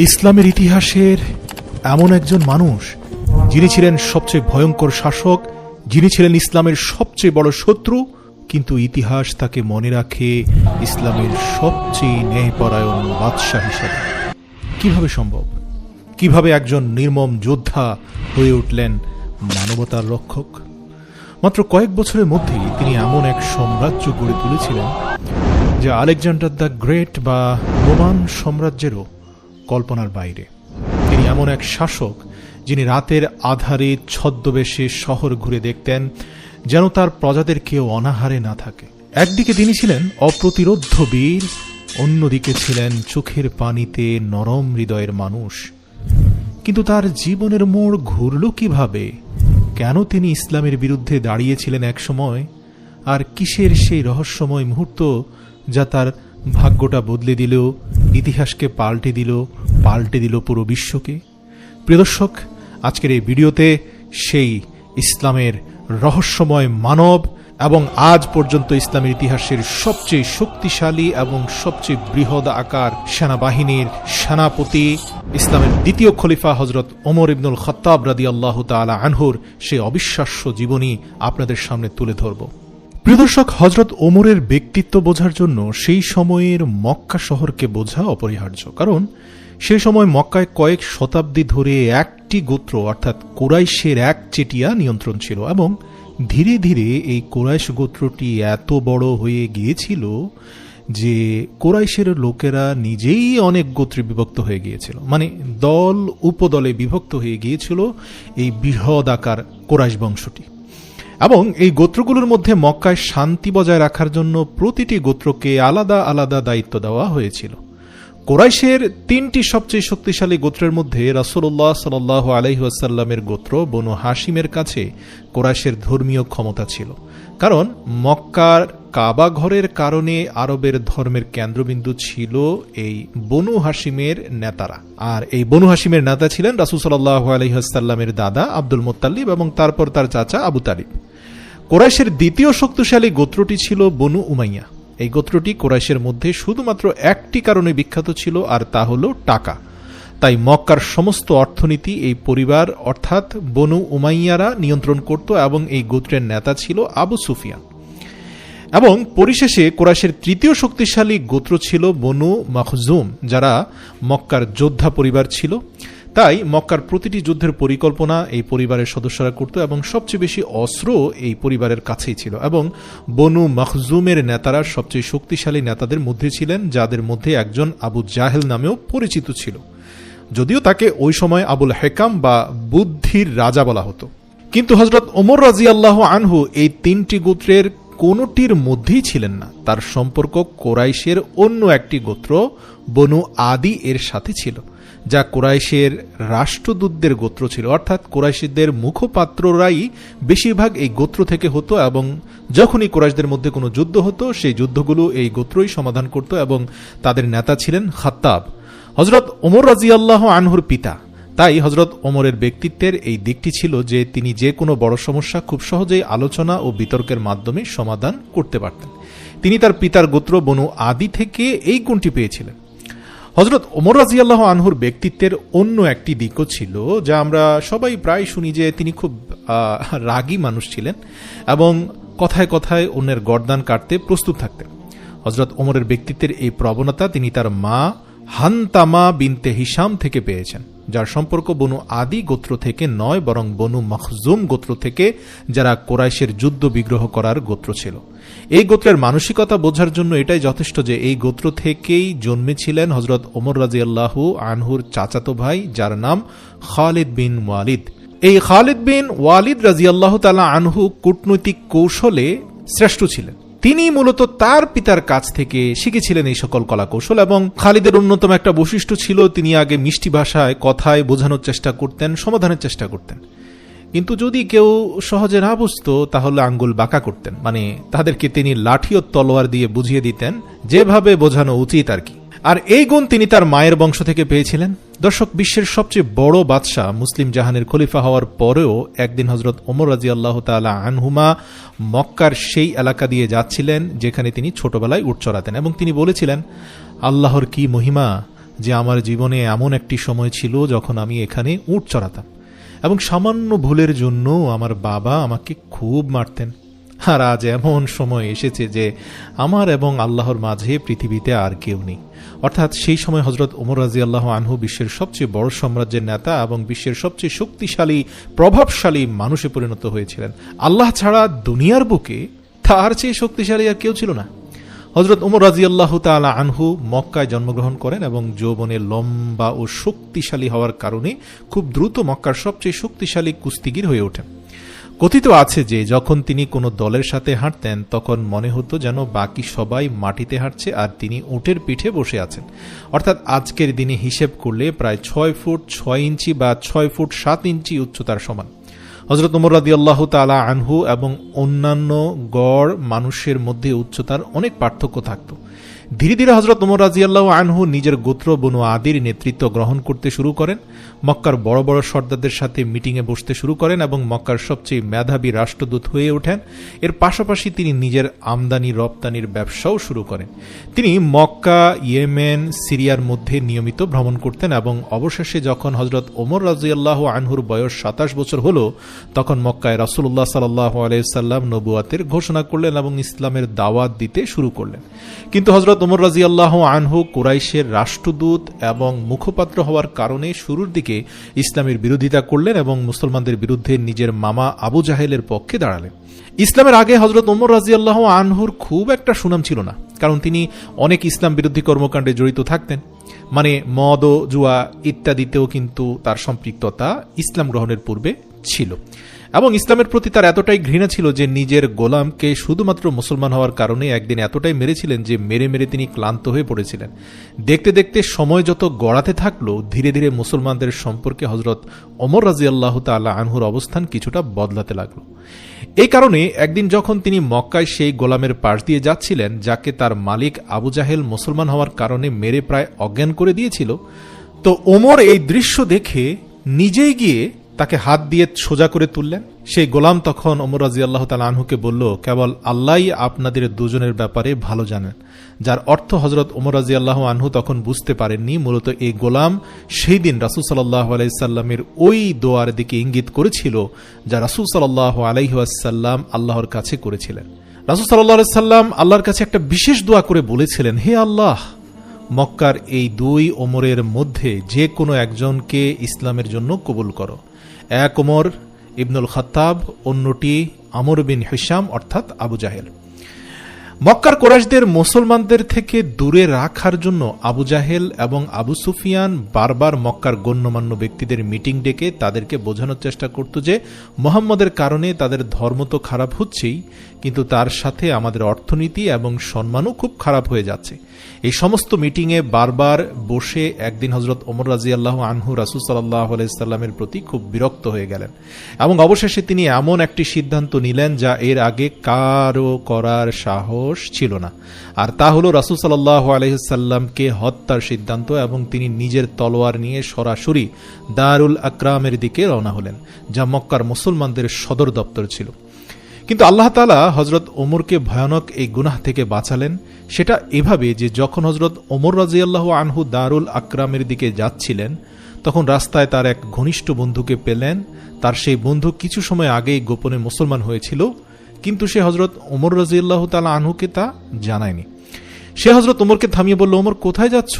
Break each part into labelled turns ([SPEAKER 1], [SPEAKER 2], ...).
[SPEAKER 1] ইসলামের ইতিহাসের এমন একজন মানুষ যিনি ছিলেন সবচেয়ে ভয়ঙ্কর শাসক, যিনি ছিলেন ইসলামের সবচেয়ে বড় শত্রু, কিন্তু ইতিহাস তাকে মনে রাখে ইসলামের সবচেয়ে ন্যায়পরায়ণ বাদশাহ হিসেবে। কিভাবে সম্ভব? কিভাবে একজন নির্মম যোদ্ধা হয়ে উঠলেন মানবতার রক্ষক? মাত্র কয়েক বছরের মধ্যেই তিনি এমন এক সাম্রাজ্য গড়ে তুলেছিলেন যা আলেকজান্ডার দ্য গ্রেট বা রোমান সাম্রাজ্যেরও কল্পনার বাইরে। তিনি এমন এক শাসক যিনি রাতের আধারে ছদ্মবেশে শহর ঘুরে দেখতেন যেন তার প্রজাদের কেউ অনাহারে না থাকে। একদিকে তিনি ছিলেন অপ্রতিরোধ্য বীর, অন্যদিকে ছিলেন চোখের পানিতে নরম হৃদয়ের মানুষ। কিন্তু তার জীবনের মোড় ঘুরল কিভাবে? কেন তিনি ইসলামের বিরুদ্ধে দাঁড়িয়েছিলেন এক সময়? আর কিসের সেই রহস্যময় মুহূর্ত যা তার ভাগ্যটা বদলে দিল, ইতিহাসকে পাল্টে দিল পুরো বিশ্বকে? প্রিয় দর্শক, আজকের এই ভিডিওতে সেই ইসলামের রহস্যময় মানব এবং আজ পর্যন্ত ইসলামের ইতিহাসের সবচেয়ে শক্তিশালী এবং সবচেয়ে বৃহৎ আকার সেনাবাহিনীর সেনাপতি, ইসলামের দ্বিতীয় খলিফা হযরত ওমর ইবনুল খাত্তাব রাদিয়াল্লাহু তাআলা আনহুর সেই অবিশ্বাস্য জীবনী আপনাদের সামনে তুলে ধরব। প্রিয় দর্শক, হযরত ওমরের ব্যক্তিত্ব বোঝার জন্য সেই সময়ের মক্কা শহরকে বোঝা অপরিহার্য। কারণ সেই সময় মক্কায় কয়েক শতাব্দী ধরে একটি গোত্র অর্থাৎ কুরাইশের এক চেটিয়া নিয়ন্ত্রণ ছিল এবং ধীরে ধীরে এই কুরাইশ গোত্রটি এত বড় হয়ে গিয়েছিল যে কুরাইশের লোকেরা নিজেই অনেক গোত্রে বিভক্ত হয়ে গিয়েছিল, মানে দল উপদলে বিভক্ত হয়ে গিয়েছিল এই বৃহৎ আকার কুরাইশ বংশটি। এবং এই গোত্রগুলোর মধ্যে মক্কায় শান্তি বজায় রাখার জন্য প্রতিটি গোত্রকে আলাদা আলাদা দায়িত্ব দেওয়া হয়েছিল। কুরাইশের তিনটি সবচেয়ে শক্তিশালী গোত্রের মধ্যে রাসূলুল্লাহ সাল্লাল্লাহু আলাইহি ওয়াসাল্লামের গোত্র বনু হাশিমের কাছে কুরাইশের ধর্মীয় ক্ষমতা ছিল, কারণ মক্কার কাবা ঘরের কারণে আরবের ধর্মের কেন্দ্রবিন্দু ছিল এই বনু হাশিমের নেতারা। আর এই বনু হাশিমের নেতা ছিলেন রাসূল সাল্লাল্লাহু আলাইহি ওয়াসাল্লামের দাদা আব্দুল মুত্তালিব এবং তারপর তার চাচা আবু তালিব। কুরাইশের দ্বিতীয় শক্তিশালী গোত্রটি ছিল বনু উমাইয়া। এই গোত্রটি কুরাইশের মধ্যে শুধুমাত্র একটি কারণে বিখ্যাত ছিল, আর তা হল টাকা। তাই মক্কার সমস্ত অর্থনীতি এই পরিবার অর্থাৎ বনু উমাইয়ারা নিয়ন্ত্রণ করত এবং এই গোত্রের নেতা ছিল আবু সুফিয়ান। এবং পরিশেষে কুরাইশের তৃতীয় শক্তিশালী গোত্র ছিল বনু মাখজুম, যারা মক্কার যোদ্ধা পরিবার ছিল। তাই মক্কার প্রতিটি যুদ্ধের পরিকল্পনা এই পরিবারের সদস্যরা করত এবং সবচেয়ে বেশি অস্ত্র এই পরিবারের কাছেই ছিল। এবং বনু মাখজুমের নেতারা সবচেয়ে শক্তিশালী নেতাদের মধ্যে ছিলেন, যাদের মধ্যে একজন আবু জাহেল নামেও পরিচিত ছিল, যদিও তাকে ওই সময় আবুল হেকাম বা বুদ্ধির রাজা বলা হতো। কিন্তু হযরত ওমর রাদিয়াল্লাহু আনহু এই তিনটি গোত্রের কোনটির মধ্যেই ছিলেন না। তার সম্পর্ক কুরাইশের অন্য একটি গোত্র বনু আদি এর সাথে ছিল, যা কুরাইশের রাষ্ট্রদূতদের গোত্র ছিল, অর্থাৎ কুরাইশদের মুখপাত্ররাই বেশিরভাগ এই গোত্র থেকে হতো এবং যখনই কুরাইশদের মধ্যে কোনো যুদ্ধ হতো সেই যুদ্ধগুলো এই গোত্রই সমাধান করত এবং তাদের নেতা ছিলেন খাত্তাব, হযরত ওমর রাদিয়াল্লাহু আনহুর পিতা। তাই হযরত ওমরের ব্যক্তিত্বের এই দিকটি ছিল যে তিনি যে কোনো বড় সমস্যা খুব সহজেই আলোচনা ও বিতর্কের মাধ্যমে সমাধান করতে পারতেন। তিনি তার পিতার গোত্র বনু আদি থেকে এই গুণটি পেয়েছিলেন। হযরত ওমর রাদিয়াল্লাহু আনহুর ব্যক্তিত্বের অন্য একটি দিকও ছিল, যা আমরা সবাই প্রায় শুনি, যে তিনি খুব রাগী মানুষ ছিলেন এবং কথায় কথায় অন্যের গর্দান কাটতে প্রস্তুত থাকতেন। হযরত ওমরের ব্যক্তিত্বের এই প্রবণতা তিনি তার মা হানতামা বিনতে হিশাম থেকে পেয়েছেন, যার সম্পর্ক বনু আদি গোত্র থেকে নয় বরং বনু মাখজুম গোত্র থেকে, যারা কুরাইশের যুদ্ধ বিগ্রহ করার গোত্র ছিল। এই গোত্রের মানসিকতা বোঝার জন্য এটাই যথেষ্ট যে এই গোত্র থেকেই জন্মেছিলেন হযরত ওমর রাদিয়াল্লাহু আনহুর চাচাতো ভাই, যার নাম খালিদ বিন ওয়ালিদ। এই খালিদ বিন ওয়ালিদ রাদিয়াল্লাহু তাআলা আনহু কূটনৈতিক কৌশলে শ্রেষ্ঠ ছিলেন। তিনি মূলত তার পিতার কাছ থেকে শিখেছিলেন এই সকল কলা কৌশল। এবং খালিদের অন্যতম একটা বৈশিষ্ট্য ছিল, তিনি আগে মিষ্টি ভাষায় কথায় বোঝানোর চেষ্টা করতেন, সমাধানের চেষ্টা করতেন, কিন্তু যদি কেউ সহজে না বুঝতো তাহলে আঙ্গুল বাঁকা করতেন, মানে তাদেরকে তিনি লাঠি ও তলোয়ার দিয়ে বুঝিয়ে দিতেন যেভাবে বোঝানো উচিত আর কি। আর এই গুণ তিনি তার মায়ের বংশ থেকে পেয়েছিলেন। দর্শক, বিশ্বের সবচেয়ে বড় বাদশাহ মুসলিম জাহানের খলিফা হওয়ার পরেও একদিন হযরত ওমর রাদিয়াল্লাহু তাআলা আনহুমা মক্কার সেই এলাকা দিয়ে যাচ্ছিলেন যেখানে তিনি ছোটবেলায় উট চড়াতেন, এবং তিনি বলেছিলেন, আল্লাহর কি মহিমা যে আমার জীবনে এমন একটি সময় ছিল যখন আমি এখানে উট চড়াতাম এবং সামান্য ভুলের জন্য আমার বাবা আমাকে খুব মারতেন। আর আজ এমন সময় এসেছে যে আমার এবং আল্লাহর মাঝে পৃথিবীতে আর কেউ নেই। অর্থাৎ সেই সময় হযরত ওমর রাদিয়াল্লাহু আনহু বিশ্বের সবচেয়ে বড় সাম্রাজ্যের নেতা এবং বিশ্বের সবচেয়ে শক্তিশালী প্রভাবশালী মানুষে পরিণত হয়েছিলেন। আল্লাহ ছাড়া দুনিয়ার বুকে তার চেয়ে শক্তিশালী আর কেউ ছিল না। হযরত ওমর রাদিয়াল্লাহু তাআলা আনহু মক্কায় জন্মগ্রহণ করেন এবং যৌবনে লম্বা ও শক্তিশালী হওয়ার কারণে খুব দ্রুত মক্কার সবচেয়ে শক্তিশালী কুস্তিগীর হয়ে ওঠেন। কথিত আছে যে যখন তিনি কোনো দলের সাথে হাঁটতেন তখন মনে হতো যেন বাকি সবাই মাটিতে হাঁটছে আর তিনি উটের পিঠে বসে আছেন। অর্থাৎ আজকের দিনে হিসেব করলে প্রায় 6 ফুট 6 ইঞ্চি বা 6 ফুট 7 ইঞ্চি উচ্চতার সমান। হযরত ওমর রাদিয়াল্লাহু তাআলা আনহু এবং অন্যান্য গড় মানুষের মধ্যে উচ্চতার অনেক পার্থক্য থাকত। ধীরে ধীরে হযরত ওমর রাদিয়াল্লাহু আনহু নিজের গোত্র বনু আদির নেতৃত্ব গ্রহণ করতে শুরু করেন, মক্কার বড় বড় সর্দারদের সাথে মিটিংয়ে বসতে শুরু করেন এবং মক্কার সবচেয়ে মেধাবী রাষ্ট্রদূত হয়ে ওঠেন। এর পাশাপাশি তিনি নিজের আমদানি রপ্তানির ব্যবসাও শুরু করেন। তিনি মক্কা, ইয়েমেন, সিরিয়ার মধ্যে নিয়মিত ভ্রমণ করতেন এবং অবশেষে যখন হযরত ওমর রাদিয়াল্লাহু আনহুর বয়স 27 বছর হলো তখন মক্কায় রাসূলুল্লাহ সাল্লাল্লাহু আলাইহি সাল্লাম নবুয়াতের ঘোষণা করলেন এবং ইসলামের দাওয়াত দিতে শুরু করলেন। কিন্তু হযরত ওমর রাদিয়াল্লাহু আনহু কুরাইশের রাষ্ট্রদূত এবং মুখপাত্র হওয়ার কারণে শুরুর দিকে ইসলামের বিরোধিতা করলেন এবং মুসলমানদের বিরুদ্ধে নিজের মামা আবু জাহেলের পক্ষে দাঁড়ালেন। ইসলামের আগে হযরত ওমর রাদিয়াল্লাহু আনহুর খুব একটা সুনাম ছিল না, কারণ তিনি অনেক ইসলাম বিরোধী কর্মকাণ্ডে জড়িত থাকতেন। মানে মদ ও জুয়া ইত্যাদিতেও কিন্তু তার সম্পৃক্ততা ইসলাম গ্রহণের পূর্বে ছিল এবং ইসলামের প্রতি তার এতটাই ঘৃণা ছিল যে নিজের গোলামকে শুধুমাত্র মুসলমান হওয়ার কারণে একদিন এতটাই মেরেছিলেন যে মেরে মেরে তিনি ক্লান্ত হয়ে পড়েছিলেন। দেখতে দেখতে সময় যত গড়াতে থাকলো ধীরে ধীরে মুসলমানদের সম্পর্কে হযরত ওমর রাদিয়াল্লাহু তাআলা আনহুর অবস্থান কিছুটা বদলাতে লাগলো। এই কারণে একদিন যখন তিনি মক্কায় সেই গোলামের পাশ দিয়ে যাচ্ছিলেন যাকে তার মালিক আবু জাহেল মুসলমান হওয়ার কারণে মেরে প্রায় অজ্ঞান করে দিয়েছিল, তো ওমর এই দৃশ্য দেখে নিজেই গিয়ে তাকে হাত দিয়ে সোজা করে তুললেন। সেই গোলাম তখন ওমর রাদিয়াল্লাহু তাআলা আনহুকে বলল, কেবল আল্লাহই আপনাদের দুজনের ব্যাপারে ভালো জানেন। যার অর্থ হযরত ওমর রাদিয়াল্লাহু আনহু তখন বুঝতে পারেননি মূলত এই গোলাম সেই দিন রাসূল সাল্লাল্লাহু আলাইহি সাল্লামের ওই দোয়ার দিকে ইঙ্গিত করেছিল যা রাসূল সাল্লাল্লাহু আলাইহি ওয়াসাল্লাম আল্লাহর কাছে করেছিলেন। রাসূল সাল্লাল্লাহু আলাইহি সাল্লাম আল্লাহর কাছে একটা বিশেষ দোয়া করে বলেছিলেন, হে আল্লাহ, মক্কার এই দুই ওমরের মধ্যে যে কোনো একজনকে ইসলামের জন্য কবুল করো। এক ওমর ইবনুল খাত্তাব, অন্যটি আমর বিন হিশাম অর্থাৎ আবু জাহেল। মক্কার কুরাইশদের মুসলমানদের থেকে দূরে রাখার জন্য আবু জাহেল এবং আবু সুফিয়ান বারবার মক্কার গণ্যমান্য ব্যক্তিদের মিটিং ডেকে তাদেরকে বোঝানোর চেষ্টা করত যে মুহাম্মদের কারণে তাদের ধর্ম তো খারাপ হচ্ছেই, কিন্তু তার সাথে আমাদের অর্থনীতি এবং সম্মানও খুব খারাপ হয়ে যাচ্ছে। এই সমস্ত মিটিংয়ে বারবার বসে একদিন হযরত ওমর রাদিয়াল্লাহু আনহু রাসূল সাল্লাল্লাহু আলাইহি সাল্লামের প্রতি খুব বিরক্ত হয়ে গেলেন এবং অবশেষে তিনি এমন একটি সিদ্ধান্ত নিলেন যা এর আগে কারও করার সাহস ছিল না, আর তা হলো রাসূল সাল্লাল্লাহু আলাইহি সাল্লামকে হত্যার সিদ্ধান্ত এবং তিনি নিজের তলোয়ার নিয়ে সরাসরি দারুল আকরামের দিকে রওনা হলেন, যা মক্কার মুসলমানদের সদর দপ্তর ছিল। কিন্তু আল্লাহ তাআলা হযরত ওমরকে ভয়ানক এই গুনাহ থেকে বাঁচালেন। সেটা এভাবে যে যখন হযরত ওমর রাদিয়াল্লাহু আনহু দারুল আকরামের দিকে যাচ্ছিলেন তখন রাস্তায় তার এক ঘনিষ্ঠ বন্ধুকে পেলেন। তার সেই বন্ধু কিছু সময় আগেই গোপনে মুসলমান হয়েছিল, কিন্তু সে হযরত ওমর রাদিয়াল্লাহু তাআলা আনহুকে তা জানায়নি। সে হযরত ওমরকে থামিয়ে বলল, ওমর কোথায় যাচ্ছ?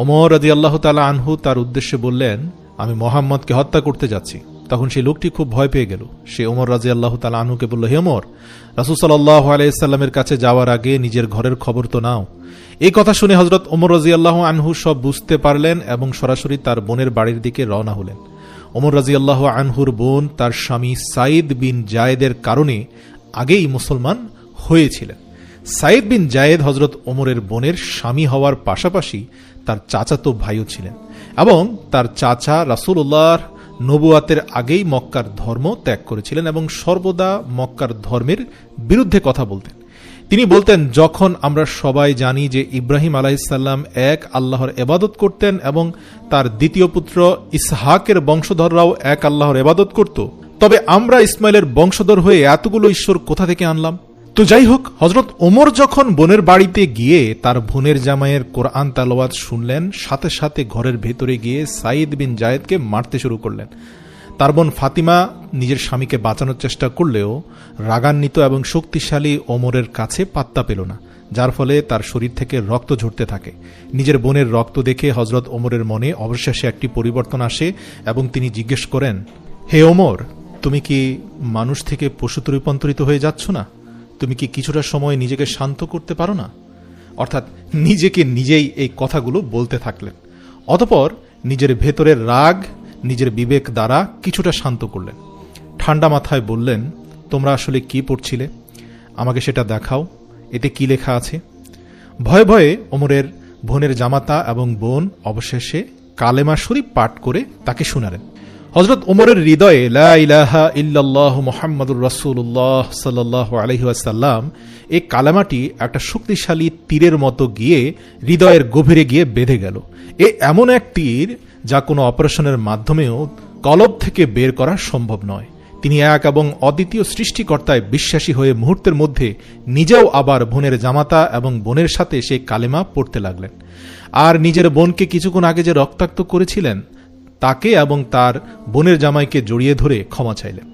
[SPEAKER 1] ওমর রাদিয়াল্লাহু তাআলা আনহু তার উদ্দেশ্যে বললেন, আমি মুহাম্মদকে হত্যা করতে যাচ্ছি। তখন সেই লোকটি খুব ভয় পেয়ে গেল। সে ওমর রাদিয়াল্লাহু তাআলা আনহুকে বলল, হে ওমর, রাসূল সাল্লাল্লাহু আলাইহি সাল্লামের কাছে যাওয়ার আগে নিজের ঘরের খবর তো নাও। এই কথা শুনে হযরত ওমর রাদিয়াল্লাহু আনহু সব বুঝতে পারলেন এবং সরাসরি তার বোনের বাড়ির দিকে রওনা হলেন। ওমর রাদিয়াল্লাহু আনহুর বোন তার স্বামী সাইদ বিন জায়েদের কারণে আগেই মুসলমান হয়েছিলেন। সাইদ বিন জায়েদ হযরত ওমরের বোনের স্বামী হওয়ার পাশাপাশি তার চাচাতো ভাইও ছিলেন এবং তার চাচা রাসূলুল্লাহর নবুয়াতের আগেই মক্কার ধর্ম ত্যাগ করেছিলেন এবং সর্বদা মক্কার ধর্মের বিরুদ্ধে কথা বলতেন। তিনি বলতেন, যখন আমরা সবাই জানি যে ইব্রাহিম আলাইহিস সালাম এক আল্লাহর ইবাদত করতেন এবং তার দ্বিতীয় পুত্র ইসহাকের বংশধররাও এক আল্লাহর ইবাদত করত, তবে আমরা ইসমাইলের বংশধর হয়ে এতগুলো ঈশ্বর কোথা থেকে আনলাম? তো যাই হোক, হযরত ওমর যখন বোনের বাড়িতে গিয়ে তার বোনের জামাইয়ের কোরআন তেলাওয়াত শুনলেন, সাথে সাথে ঘরের ভেতরে গিয়ে সাঈদ বিন জায়েদকে মারতে শুরু করলেন। তার বোন ফাতিমা নিজের স্বামীকে বাঁচানোর চেষ্টা করলেও রাগান্বিত এবং শক্তিশালী ওমরের কাছে পাত্তা পেল না, যার ফলে তার শরীর থেকে রক্ত ঝরতে থাকে। নিজের বোনের রক্ত দেখে হযরত ওমরের মনে অবশেষে একটি পরিবর্তন আসে এবং তিনি জিজ্ঞেস করেন, হে ওমর, তুমি কি মানুষ থেকে পশুতে রূপান্তরিত হয়ে যাচ্ছ না? তুমি কি কিছুটা সময় নিজেকে শান্ত করতে পারো না? অর্থাৎ নিজেকে নিজেই এই কথাগুলো বলতে থাকলেন। অতঃপর নিজের ভেতরের রাগ নিজের বিবেক দ্বারা কিছুটা শান্ত করলেন। ঠান্ডা মাথায় বললেন, তোমরা আসলে কি পড়ছিলে? আমাকে সেটা দেখাও, এতে কি লেখা আছে? ভয়ে ভয়ে ওমরের বোনের জামাতা এবং বোন অবশেষে কালেমা শরীফ পাঠ করে তাকে শোনালেন। হযরত ওমরের হৃদয়ে লা ইলাহা ইল্লাল্লাহু মুহাম্মাদুর রাসূলুল্লাহ সাল্লাল্লাহু আলাইহি ওয়াসাল্লাম এই কালেমাটি একটা শক্তিশালী তীরের মতো গিয়ে হৃদয়ের গভীরে গিয়ে বেঁধে গেল। এমন এক তীর যা কোনো অপারেশনের মাধ্যমেও কলব থেকে বের করা সম্ভব নয়। তিনি এক এবং অদ্বিতীয় সৃষ্টিকর্তায় বিশ্বাসী হয়ে মুহূর্তের মধ্যে নিজেও আবার বোনের জামাতা এবং বোনের সাথে সেই কালেমা পড়তে লাগলেন। আর নিজের বোনকে কিছুক্ষণ আগে যে রক্তাক্ত করেছিলেন তাকে এবং তার বোনের জামাইকে জড়িয়ে ধরে ক্ষমা চাইলেন।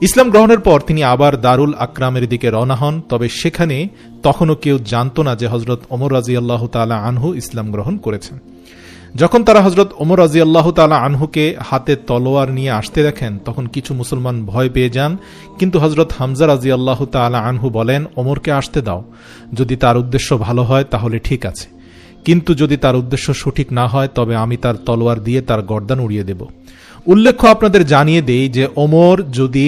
[SPEAKER 1] ইসলাম গ্রহণের পর তিনি আবার দারুল আকরামের দিকে রওনা হন। তবে সেখানে তখনও কেউ জানত না যে হযরত ওমর রাদিয়াল্লাহু তাআলা আনহু ইসলাম গ্রহণ করেছেন। যখন তারা হযরত ওমর রাদিয়াল্লাহু তাআলা আনহুকে হাতে তলোয়ার নিয়ে আসতে দেখেন, তখন কিছু মুসলমান ভয় পেয়ে যান। কিন্তু হযরত হামজা রাদিয়াল্লাহু তাআলা আনহু বলেন, ওমরকে আসতে দাও, যদি তার উদ্দেশ্য ভালো হয় তাহলে ঠিক আছে, কিন্তু যদি তার উদ্দেশ্য সঠিক না হয় তবে আমি তার তলোয়ার দিয়ে তার গর্দান উড়িয়ে দেব। উল্লেখ্য আপনাদের জানিয়ে দেই যে ওমর যদি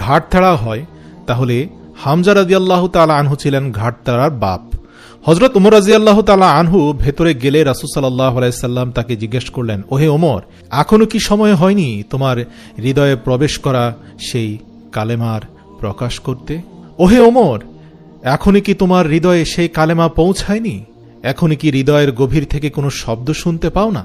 [SPEAKER 1] ঘাটতাড়া হয় তাহলে হামজা রাদিয়াল্লাহু তাআলা আনহু ছিলেন ঘাটতাড়ার বাপ। হযরত ওমর রাদিয়াল্লাহু তাআলা আনহু ভেতরে গেলে রাসূল সাল্লাল্লাহু আলাইহি সাল্লাম তাকে জিজ্ঞেস করলেন, ওহে ওমর, এখনো কি সময় হয়নি তোমার হৃদয়ে প্রবেশ করা সেই কালেমার প্রকাশ করতে? ওহে ওমর, এখনই কি তোমার হৃদয়ে সেই কালেমা পৌঁছায়নি? এখনই কি হৃদয়ের গভীর থেকে কোনো শব্দ শুনতে পাও না?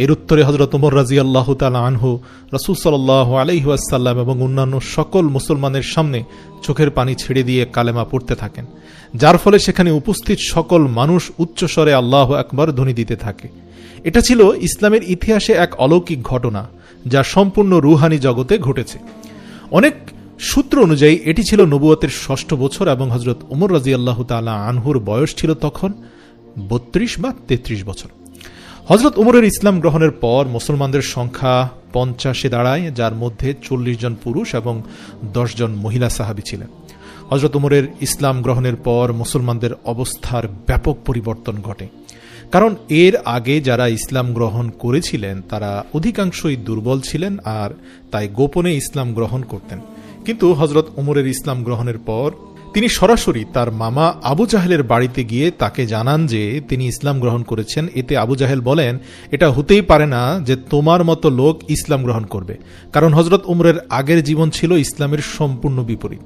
[SPEAKER 1] এর উত্তরে হযরত ওমর রাদিয়াল্লাহু তাআলা আনহু রাসূল সাল্লাল্লাহু আলাইহি ওয়াসাল্লাম এবং অন্যান্য সকল মুসলমানের সামনে চোখের পানি ছেড়ে দিয়ে কালেমা পড়তে থাকেন, যার ফলে সেখানে উপস্থিত সকল মানুষ উচ্চস্বরে আল্লাহু আকবার ধ্বনি দিতে থাকে। এটা ছিল ইসলামের ইতিহাসে এক অলৌকিক ঘটনা যা সম্পূর্ণ রুহানি জগতে ঘটেছে। অনেক সূত্র অনুযায়ী এটি ছিল নবুয়তের ৬ষ্ঠ বছর এবং হযরত ওমর রাদিয়াল্লাহু তাআলা আনহুর বয়স ছিল তখন ৩২ বা ৩৩ বছর। হযরত ওমরের ইসলাম গ্রহণের পর মুসলমানদের সংখ্যা ৫০-এ দাঁড়ায়, যার মধ্যে ৪০ জন পুরুষ এবং ১০ জন মহিলা সাহাবী ছিলেন। হযরত ওমরের ইসলাম গ্রহণের পর মুসলমানদের অবস্থার ব্যাপক পরিবর্তন ঘটে, কারণ এর আগে যারা ইসলাম গ্রহণ করেছিলেন তারা অধিকাংশই দুর্বল ছিলেন আর তাই গোপনে ইসলাম গ্রহণ করতেন। কিন্তু হযরত ওমরের ইসলাম গ্রহণের পর তিনি সরাসরি তার মামা আবু জাহেলের বাড়িতে গিয়ে তাকে জানান যে তিনি ইসলাম গ্রহণ করেছেন। এতে আবু জাহেল বলেন, এটা হতেই পারে না যে তোমার মতো লোক ইসলাম গ্রহণ করবে, কারণ হযরত ওমরের আগের জীবন ছিল ইসলামের সম্পূর্ণ বিপরীত।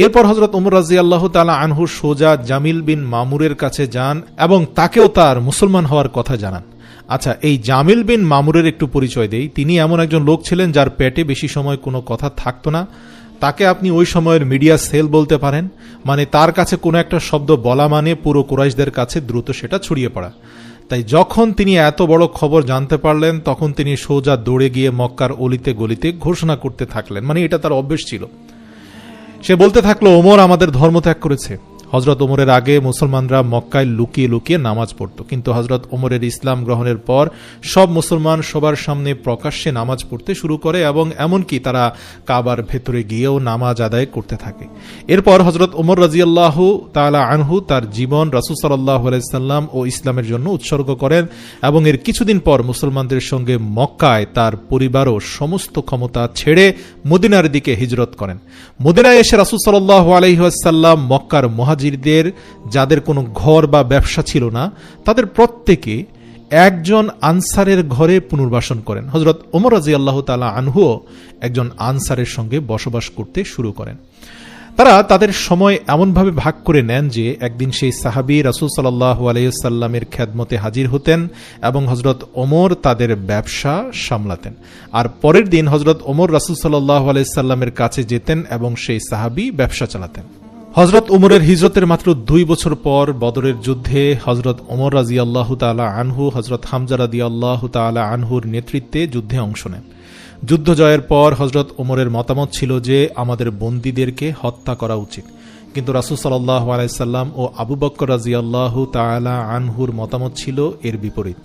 [SPEAKER 1] এরপর হযরত ওমর রাদিয়াল্লাহু তাআলা আনহু সোজা জামিল বিন মামুরের কাছে যান এবং তাকেও তার মুসলমান হওয়ার কথা জানান। আচ্ছা, এই জামিল বিন মামুরের একটু পরিচয় দেই। তিনি এমন একজন লোক ছিলেন যার পেটে বেশি সময় কোনো কথা থাকতো না। তাকে আপনি ওই সময়ের মিডিয়া সেল বলতে পারেন, মানে তার কাছে কোনো একটা শব্দ বলা মানে পুরো কুরাইশদের কাছে দ্রুত সেটা ছড়িয়ে পড়া। তাই যখন তিনি এত বড় খবর জানতে পারলেন তখন তিনি সোজা দৌড়ে গিয়ে মক্কার অলিতে গলিতে ঘোষণা করতে থাকলেন, মানে এটা তার অভ্যেস ছিল। সে বলতে থাকলো, ওমর আমাদের ধর্ম ত্যাগ করেছে। হযরত ওমরের আগে মুসলমানরা মক্কায় লুকিয়ে লুকিয়ে নামাজ পড়ত, কিন্তু হযরত ওমরের ইসলাম গ্রহণের পর সব মুসলমান সবার সামনে প্রকাশ্যে নামাজ পড়তে শুরু করে এবং এমনকি তারা কাবার ভেতরে গিয়েও নামাজ আদায় করতে থাকে। এরপর হযরত ওমর রাদিয়াল্লাহু তাআলা আনহু তার জীবন রাসূল সাল্লাল্লাহু আলাইহি সাল্লাম ও ইসলামের জন্য উৎসর্গ করেন এবং এর কিছুদিন পর মুসলমানদের সঙ্গে মক্কায় তার পরিবারও সমস্ত ক্ষমতা ছেড়ে মদিনার দিকে হিজরত করেন। মদিনায় এসে রাসূল সাল্লাল্লাহু আলাইহি ওয়াসাল্লাম মক্কার মুহাজিরদের যাদের কোনো ঘর বা ব্যবসা ছিল না তাদের প্রত্যেকে একজন আনসারের ঘরে পুনর্বাসন করেন। হযরত ওমর রাদিয়াল্লাহু তাআলা আনহুও একজন আনসারের সঙ্গে বসবাস করতে শুরু করেন। তারা তাদের সময় এমনভাবে ভাগ করে নেন যে একদিন সেই সাহাবী রাসূল সাল্লাল্লাহু আলাইহি ওয়াসাল্লামের খেদমতে হাজির হতেন এবং হযরত ওমর তাদের ব্যবসা সামলাতেন, আর পরের দিন হযরত ওমর রাসূল সাল্লাল্লাহু আলাইহি ওয়াসাল্লামের কাছে যেতেন এবং সেই সাহাবী ব্যবসা চালাতেন। হযরত ওমরের হিজরতের মাত্র 2 বছর পর বদরের যুদ্ধে হযরত ওমর রাদিয়াল্লাহু তাআলা আনহু হযরত হামজা রাদিয়াল্লাহু তাআলা আনহুর নেতৃত্বে যুদ্ধে অংশ নেন। যুদ্ধ জয়ের পর হযরত ওমরের মতামত ছিল যে আমাদের বন্দীদেরকে হত্যা করা উচিত, কিন্তু রাসূল সাল্লাল্লাহু আলাইহি সাল্লাম ও আবু বকর রাদিয়াল্লাহু তাআলা আনহুর মতামত ছিল এর বিপরীত।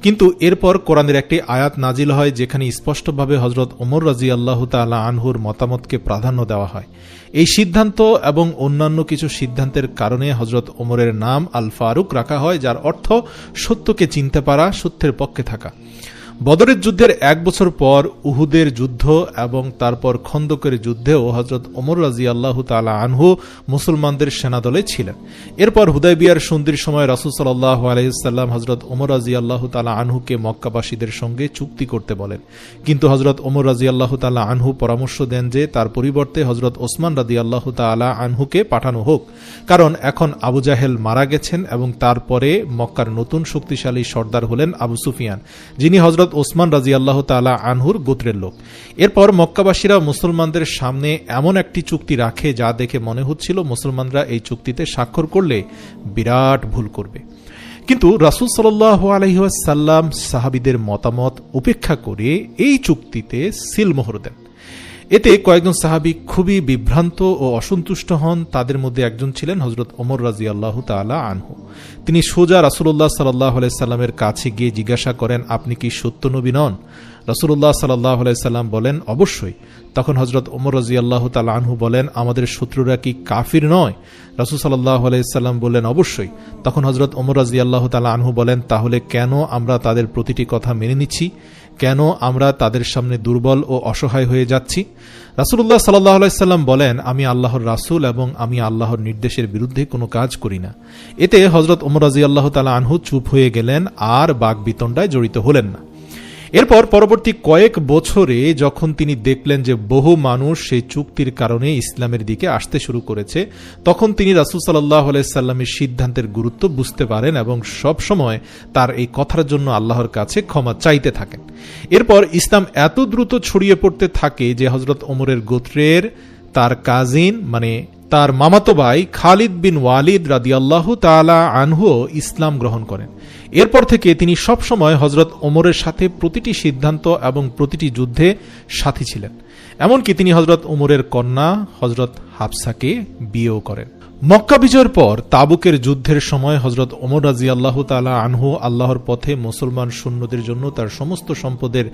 [SPEAKER 1] কিন্তু এরপর কোরআনের একটি আয়াত নাজিল হয় যেখানে স্পষ্টভাবে হযরত ওমর রাদিয়াল্লাহু তাআলা আনহুর মতামতকে প্রাধান্য দেওয়া হয়। এই সিদ্ধান্ত এবং অন্যান্য কিছু সিদ্ধান্তের কারণে হযরত ওমরের নাম আল ফারুক রাখা হয়, যার অর্থ সত্যকে চিনতে পারা, সত্যের পক্ষে থাকা। বদরের যুদ্ধের 1 বছর পর উহুদের যুদ্ধ এবং তারপর খন্দকের যুদ্ধেও হযরত ওমর রাদিয়াল্লাহু তাআলা আনহু মুসলমানদের সেনাদলে ছিলেন। এরপর হুদায়বিয়ার সন্ধির সময় রাসূল সাল্লাল্লাহু আলাইহি সাল্লাম হযরত ওমর রাদিয়াল্লাহু তাআলা আনহুকে মক্কাবাসীদের সঙ্গে চুক্তি করতে বলেন, কিন্তু হযরত ওমর রাদিয়াল্লাহু তাআলা আনহু পরামর্শ দেন যে তার পরিবর্তে হযরত ওসমান রাদিয়াল্লাহু তাআলা আনহুকে পাঠানো হোক, কারণ এখন আবু জাহেল মারা গেছেন এবং তারপরে মক্কার নতুন শক্তিশালী সর্দার হলেন আবু সুফিয়ান, যিনি হযরত ওসমান রাদিয়াল্লাহু তাআলা আনহুর গোত্রের লোক। এরপর মক্কাবাসীরা মুসলমানদের সামনে এমন একটি চুক্তি রাখে যা দেখে মনে হচ্ছিল মুসলমানরা এই চুক্তিতে স্বাক্ষর করলে বিরাট ভুল করবে। কিন্তু রাসূল সাল্লাল্লাহু আলাইহি ওয়াসাল্লাম সাহাবীদের মতামত উপেক্ষা করে এই চুক্তিতে সিলমোহর দেন। এতে কয়েকজন সাহাবী খুবই বিভ্রান্ত ও অসন্তুষ্ট হন। তাদের মধ্যে একজন ছিলেন হযরত ওমর রাদিয়াল্লাহু তাআলা আনহু। তিনি সোজা রাসূলুল্লাহ সাল্লাল্লাহু আলাইহি সাল্লামের কাছে গিয়ে জিজ্ঞাসা করেন, আপনি কি সত্য নবী নন? রাসূলুল্লাহ সাল্লাল্লাহু আলাইহি সাল্লাম বলেন, অবশ্যই। তখন হযরত ওমর রাদিয়াল্লাহু তাআলা আনহু বলেন, আমাদের শত্রুরা কি কাফির নয়? রাসূল সাল্লাল্লাহু আলাইহি সাল্লাম বললেন, অবশ্যই। তখন হযরত ওমর রাদিয়াল্লাহু তাআলা আনহু বলেন, তাহলে কেন আমরা তাদের প্রতিটি কথা মেনে নিচ্ছি? কেন আমরা তাদের সামনে দুর্বল ও অসহায় হয়ে যাচ্ছি? রাসূলুল্লাহ সাল্লাল্লাহু আলাইহি সাল্লাম বলেন, আমি আল্লাহর রাসূল এবং আমি আল্লাহর নির্দেশের বিরুদ্ধে কোনো কাজ করি না। এতে হযরত ওমর রাদিয়াল্লাহু তাআলা আনহু চুপ হয়ে গেলেন, আর বাকবিতণ্ডায় জড়িত হলেন না। এরপর পরবর্তী কয়েক বছরে যখন তিনি দেখলেন যে বহু মানুষ সেই চুক্তির কারণে ইসলামের দিকে আসতে শুরু করেছে, তখন তিনি রাসূল সাল্লাল্লাহু আলাইহি সাল্লামের সিদ্ধান্তের গুরুত্ব বুঝতে পারেন এবং সব সময় তার এই কথার জন্য আল্লাহর কাছে ক্ষমা চাইতে থাকেন। এরপর ইসলাম এত দ্রুত ছড়িয়ে পড়তে থাকে যে হযরত ওমরের গোত্রের তার কাজিন মানে তার মামাতো ভাই খালিদ বিন ওয়ালিদ রাদিয়াল্লাহু তাআলা আনহু ইসলাম গ্রহণ করেন। এরপর থেকে তিনি সব সময় হযরত ওমরের সাথে প্রতিটি সিদ্ধান্ত এবং প্রতিটি যুদ্ধে সাথী ছিলেন। এমনকি তিনি হযরত ওমরের কন্যা হযরত হাফসাকে বিয়েও করেন। মক্কা বিজয়ের পর তাবুকের যুদ্ধের সময় হযরত ওমর রাদিয়াল্লাহু তাআলা আনহু আল্লাহর পথে মুসলমান সৈন্যদের জন্য তার সমস্ত সম্পদের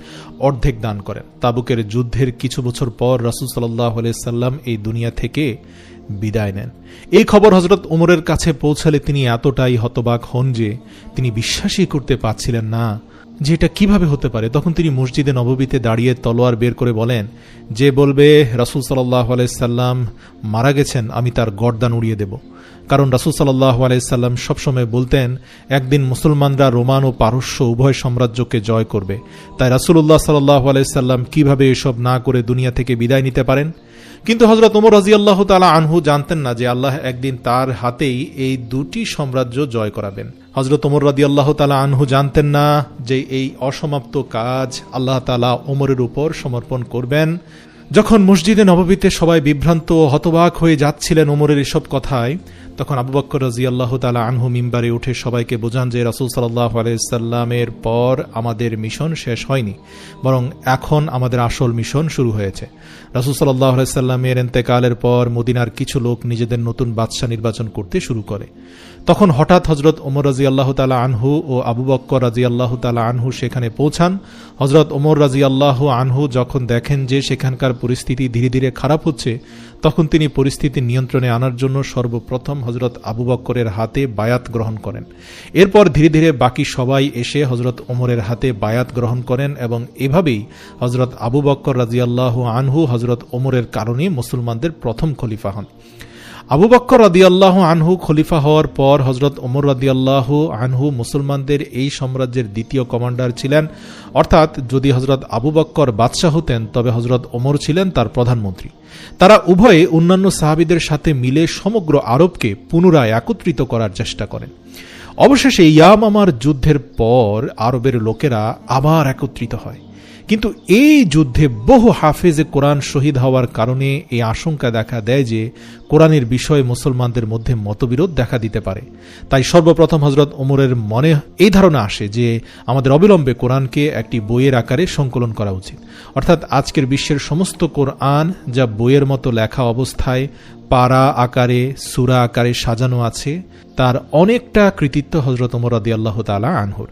[SPEAKER 1] অর্ধেক দান করেন। তাবুকের যুদ্ধের কিছু বছর পর রাসূল সাল্লাল্লাহু আলাইহি সাল্লাম এই দুনিয়া থেকে বিদায় নেন। এই খবর হযরত ওমরের কাছে পৌঁছালে তিনি এতটাই হতবাক হন যে তিনি বিশ্বাসই করতে পারছিলেন না যে এটা কিভাবে হতে পারে। তখন তিনি মসজিদে নববীতে দাঁড়িয়ে তলোয়ার বের করে বলেন, যে বলবে রাসূল সাল্লাল্লাহু আলাইহি সাল্লাম মারা গেছেন, আমি তার গর্দান উড়িয়ে দেব। কারণ রাসূল সাল্লাল্লাহু আলাইহি সাল্লাম সবসময় বলতেন একদিন মুসলমানরা রোমান ও পারস্য উভয় সাম্রাজ্যকে জয় করবে। তাই রাসূলুল্লাহ সাল্লাল্লাহু আলাইহি সাল্লাম কিভাবে এসব না করে দুনিয়া থেকে বিদায় নিতে পারেন? কিন্তু হযরত ওমর রাদিয়াল্লাহু তাআলা আনহু জানতেন না যে আল্লাহ একদিন তার হাতেই এই দুটি সাম্রাজ্য জয় করাবেন। হযরত ওমর রাদিয়াল্লাহু তাআলা আনহু জানতেন না যে এই অসমাপ্ত কাজ আল্লাহ তাআলা ওমরের উপর সমর্পণ করবেন। যখন মসজিদে নববীতে সবাই বিভ্রান্ত ও হতবাক হয়ে যাচ্ছিলেন ওমরের এসব কথায়, তখন আবু বকর রাদিয়াল্লাহু তাআলা আনহু মিম্বারে উঠে সবাইকে বোঝান যে রাসূল সাল্লাল্লাহু আলাইহি সাল্লামের পর আমাদের মিশন শেষ হয়নি, বরং এখন আমাদের আসল মিশন শুরু হয়েছে। রাসূল সাল্লাল্লাহু আলাইহি সাল্লামের ইন্তেকালের পর মদিনার কিছু লোক নিজেদের নতুন বাদশা নির্বাচন করতে শুরু করে। তখন হঠাৎ হযরত ওমর রাদিয়াল্লাহু তাআলা আনহু ও আবু বকর রাদিয়াল্লাহু তাআলা আনহু সেখানে পৌঁছান। হযরত ওমর রাদিয়াল্লাহু আনহু যখন দেখেন যে সেখানকার পরিস্থিতি ধীরে ধীরে খারাপ হচ্ছে, তখন তিনি পরিস্থিতি নিয়ন্ত্রণে আনার জন্য সর্বপ্রথম হযরত আবু বকরের হাতে বায়াত গ্রহণ করেন। এরপর ধীরে ধীরে বাকি সবাই এসে হযরত ওমরের হাতে বায়াত গ্রহণ করেন এবং এভাবেই হযরত আবু বকর রাদিয়াল্লাহু আনহু হযরত ওমরের কারণে মুসলমানদের প্রথম খলিফা হন। আবু বকর রাদিয়াল্লাহু আনহু খলিফা হওয়ার পর হযরত ওমর রাদিয়াল্লাহু আনহু মুসলমানদের এই সাম্রাজ্যের দ্বিতীয় কমান্ডার ছিলেন। অর্থাৎ যদি হযরত আবু বকর বাদশাহ হতেন তবে হযরত ওমর ছিলেন তার প্রধানমন্ত্রী। তারা উভয়ে অন্যান্য সাহাবীদের সাথে মিলে সমগ্র আরবকে পুনরায় একত্রিত করার চেষ্টা করেন। অবশেষে ইয়ামামার যুদ্ধের পর আরবের লোকেরা আবার একত্রিত হয়। কিন্তু এই যুদ্ধে বহু হাফেজে কোরআন শহীদ হওয়ার কারণে এই আশঙ্কা দেখা দেয় যে কোরআনের বিষয়ে মুসলমানদের মধ্যে মতবিরোধ দেখা দিতে পারে। তাই সর্বপ্রথম হজরত ওমরের মনে এই ধারণা আসে যে আমাদের অবিলম্বে কোরআনকে একটি বইয়ের আকারে সংকলন করা উচিত। অর্থাৎ আজকের বিশ্বের সমস্ত কোরআন যা বইয়ের মতো লেখা অবস্থায় পারা আকারে সূরা আকারে সাজানো আছে, তার অনেকটা কৃতিত্ব হজরত ওমর রাদিয়াল্লাহু তাআলা আনহুর।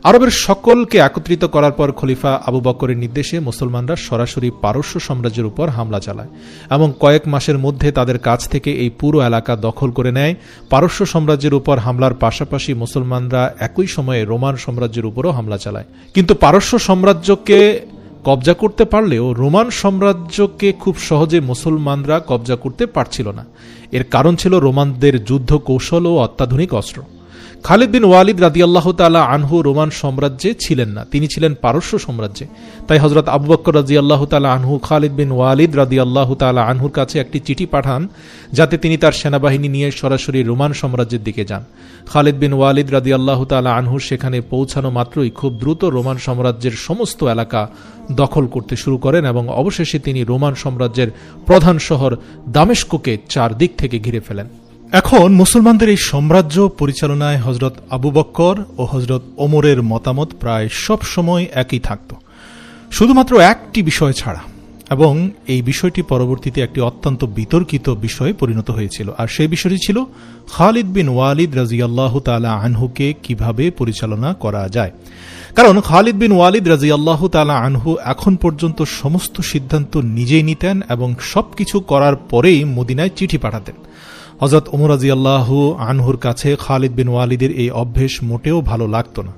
[SPEAKER 1] আরবের সকলকে একত্রিত করার পর খলিফা আবু বকরের নির্দেশে মুসলমানরা সরাসরি পারস্য সাম্রাজ্যের উপর হামলা চালায় এবং কয়েক মাসের মধ্যে তাদের কাছ থেকে এই পুরো এলাকা দখল করে নেয়। পারস্য সাম্রাজ্যের উপর হামলার পাশাপাশি মুসলমানরা একই সময়ে রোমান সাম্রাজ্যের উপরও হামলা চালায়। কিন্তু পারস্য সাম্রাজ্যকে কবজা করতে পারলেও রোমান সাম্রাজ্যকে খুব সহজে মুসলমানরা কবজা করতে পারছিল না। এর কারণ ছিল রোমানদের যুদ্ধ কৌশল ও অত্যাধুনিক অস্ত্র। খালিদ বিন ওয়ালিদ রাদিয়াল্লাহু তাআলা আনহু রোমান সাম্রাজ্যে ছিলেন না, তিনি ছিলেন পারস্য সাম্রাজ্যে। তাই হযরত আবু বকর রাদিয়াল্লাহু তাআলা আনহু খালিদ বিন ওয়ালিদ রাদিয়াল্লাহু তাআলা আনহুর কাছে একটি চিঠি পাঠান যাতে তিনি তার সেনাবাহিনী নিয়ে সরাসরি রোমান সাম্রাজ্যের দিকে যান। খালিদ বিন ওয়ালিদ রাদিয়াল্লাহু তাআলা আনহু সেখানে পৌঁছানো মাত্রই খুব দ্রুত রোমান সাম্রাজ্যের সমস্ত এলাকা দখল করতে শুরু করেন এবং অবশেষে তিনি রোমান সাম্রাজ্যের প্রধান শহর দামেস্ককে চারদিক থেকে ঘিরে ফেলেন। এখন মুসলমানদের এই সাম্রাজ্য পরিচালনায় হজরত আবু বকর ও হজরত ওমরের মতামত প্রায় সব সময় একই থাকত, শুধুমাত্র একটি বিষয় ছাড়া, এবং এই বিষয়টি পরবর্তীতে একটি অত্যন্ত বিতর্কিত বিষয়ে পরিণত হয়েছিল। আর সেই বিষয়টি ছিল খালিদ বিন ওয়ালিদ রাদিয়াল্লাহু তাআলা আনহুকে কিভাবে পরিচালনা করা যায়। কারণ খালিদ বিন ওয়ালিদ রাদিয়াল্লাহু তাআলা আনহু এখন পর্যন্ত সমস্ত সিদ্ধান্ত নিজেই নিতেন এবং সবকিছু করার পরেই মদিনায় চিঠি পাঠাতেন। হযরত ওমর রাদিয়াল্লাহু আনহুর কাছে খালিদ বিন ওয়ালিদের এই অভ্যেস মোটেও ভালো লাগত না।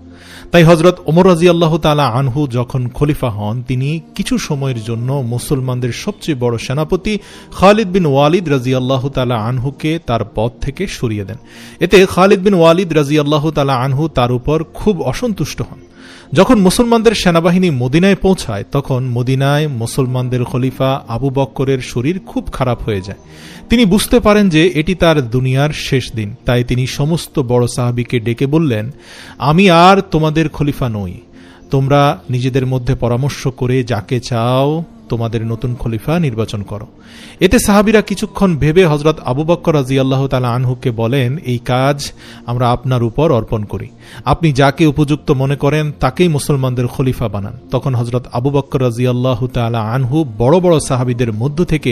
[SPEAKER 1] তাই হযরত ওমর রাদিয়াল্লাহু তাআলা আনহু যখন খলিফা হন, তিনি কিছু সময়ের জন্য মুসলমানদের সবচেয়ে বড় সেনাপতি খালিদ বিন ওয়ালিদ রাদিয়াল্লাহু তাআলা আনহুকে তার পদ থেকে সরিয়ে দেন। এতে খালিদ বিন ওয়ালিদ রাদিয়াল্লাহু তাআলা আনহু তার উপর খুব অসন্তুষ্ট হন। যখন মুসলমানদের সেনাবাহিনী মদিনায় পৌঁছায়, তখন মদিনায় মুসলমানদের খলিফা আবু বকরের শরীর খুব খারাপ হয়ে যায়। তিনি বুঝতে পারেন যে এটি তার দুনিয়ার শেষ দিন। তাই তিনি সমস্ত বড় সাহাবীকে ডেকে বললেন, আমি আর তোমাদের খলিফা নই, তোমরা নিজেদের মধ্যে পরামর্শ করে যাকে চাও তোমাদের নতুন খলিফা নির্বাচন করো। এতে সাহাবীরা কিছুক্ষণ ভেবে হযরত আবু বকর রাদিয়াল্লাহু তাআলা আনহুকে বলেন, এই কাজ আমরা আপনার উপর অর্পণ করি, আপনি যাকে উপযুক্ত মনে করেন তাকেই মুসলমানদের খলিফা বানান। তখন হযরত আবু বকর রাদিয়াল্লাহু তাআলা আনহু বড় বড় সাহাবীদের মধ্য থেকে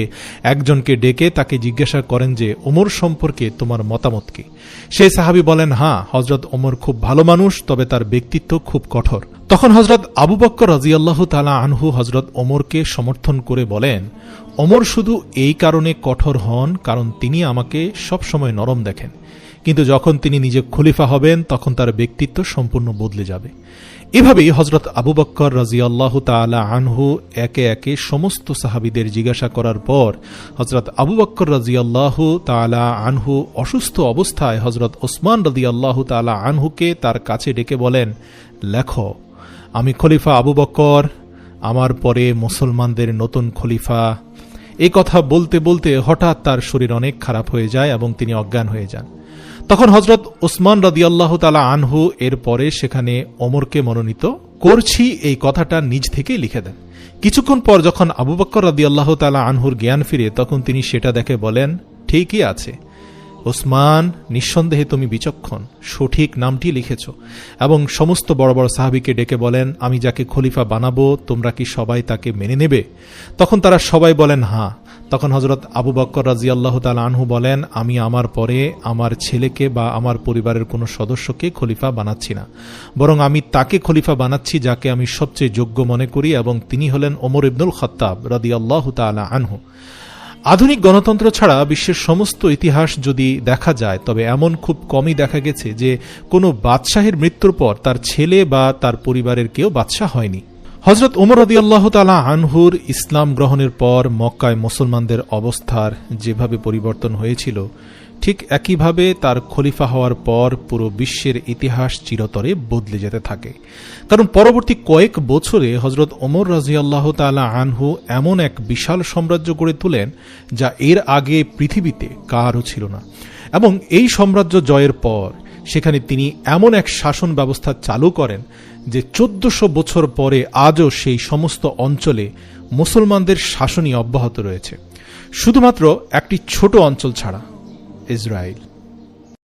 [SPEAKER 1] একজনকে ডেকে তাকে জিজ্ঞাসা করেন যে ওমর সম্পর্কে তোমার মতামত কি। সেই সাহাবী বলেন, হ্যাঁ, হযরত ওমর খুব ভালো মানুষ, তবে তার ব্যক্তিত্ব খুব কঠোর। তখন হযরত আবু বকর রাদিয়াল্লাহু তাআলা আনহু হযরত ওমরকে সমর্থন করে বলেন, ওমর শুধু এই কারণে কঠোর হন কারণ তিনি আমাকে সব সময় নরম দেখেন, কিন্তু যখন তিনি নিজে খলিফা হবেন তখন তার ব্যক্তিত্ব সম্পূর্ণ বদলে যাবে। এভাবেই হযরত আবু বকর রাদিয়াল্লাহু তাআলা আনহু একে একে সমস্ত সাহাবীদের জিজ্ঞাসা করার পর হযরত আবু বকর রাদিয়াল্লাহু তাআলা আনহু অসুস্থ অবস্থায় হযরত ওসমান রাদিয়াল্লাহু তাআলা আনহুকে তার কাছে ডেকে বলেন, লেখো, আমি খলিফা আবু বকর, আমার পরে মুসলমানদের নতুন খলিফা। এই কথা বলতে বলতে হঠাৎ তার শরীর অনেক খারাপ হয়ে যায় এবং তিনি অজ্ঞান হয়ে যান। তখন হযরত ওসমান রাদিয়াল্লাহু তাআলা আনহু এর পরে সেখানে ওমরকে মনোনীত করছি এই কথাটা নিজ থেকেই লিখে দেন। কিছুক্ষণ পর যখন আবু বকর রাদিয়াল্লাহু তাআলা আনহুর জ্ঞান ফিরে, তখন তিনি সেটা দেখে বলেন, ঠিকই আছে ওসমান, নিঃসন্দেহে তুমি বিচক্ষণ, সঠিক নামটি লিখেছ। এবং সমস্ত বড় বড় সাহাবীকে ডেকে বলেন, আমি যাকে খলিফা বানাবো তোমরা কি সবাই তাকে মেনে নেবে? তখন তারা সবাই বলেন হ্যাঁ। তখন হযরত আবু বকর রাদিয়াল্লাহু তাআলা আনহু বলেন, আমি আমার পরে আমার ছেলেকে বা আমার পরিবারের কোনো সদস্যকে খলিফা বানাচ্ছি না, বরং আমি তাকে খলিফা বানাচ্ছি যাকে আমি সবচেয়ে যোগ্য মনে করি, এবং তিনি হলেন ওমর ইবনুল খাত্তাব রাদিয়াল্লাহু তাআলা আনহু। আধুনিক গণতন্ত্র ছাড়া বিশ্বের সমস্ত ইতিহাস যদি দেখা যায়, তবে এমন খুব কমই দেখা গেছে যে কোনো বাদশাহের মৃত্যুর পর তার ছেলে বা তার পরিবারের কেউ বাদশাহ হয়নি। হযরত ওমর রাদিয়াল্লাহু তাআলা আনহুর ইসলাম গ্রহণের পর মক্কায় মুসলমানদের অবস্থার যেভাবে পরিবর্তন হয়েছিল, ঠিক একইভাবে তার খলিফা হওয়ার পর পুরো বিশ্বের ইতিহাস চিরতরে বদলে যেতে থাকে। কারণ পরবর্তী কয়েক বছরে হযরত ওমর রাদিয়াল্লাহু তাআলা আনহু এমন এক বিশাল সাম্রাজ্য গড়ে তোলেন যা এর আগে পৃথিবীতে কারও ছিল না। এবং এই সাম্রাজ্য জয়ের পর সেখানে তিনি এমন এক শাসন ব্যবস্থা চালু করেন যে 1400 বছর পরে আজও সেই সমস্ত অঞ্চলে মুসলমানদের শাসনই অব্যাহত রয়েছে, শুধুমাত্র একটি ছোট অঞ্চল ছাড়া, ইসরায়েল।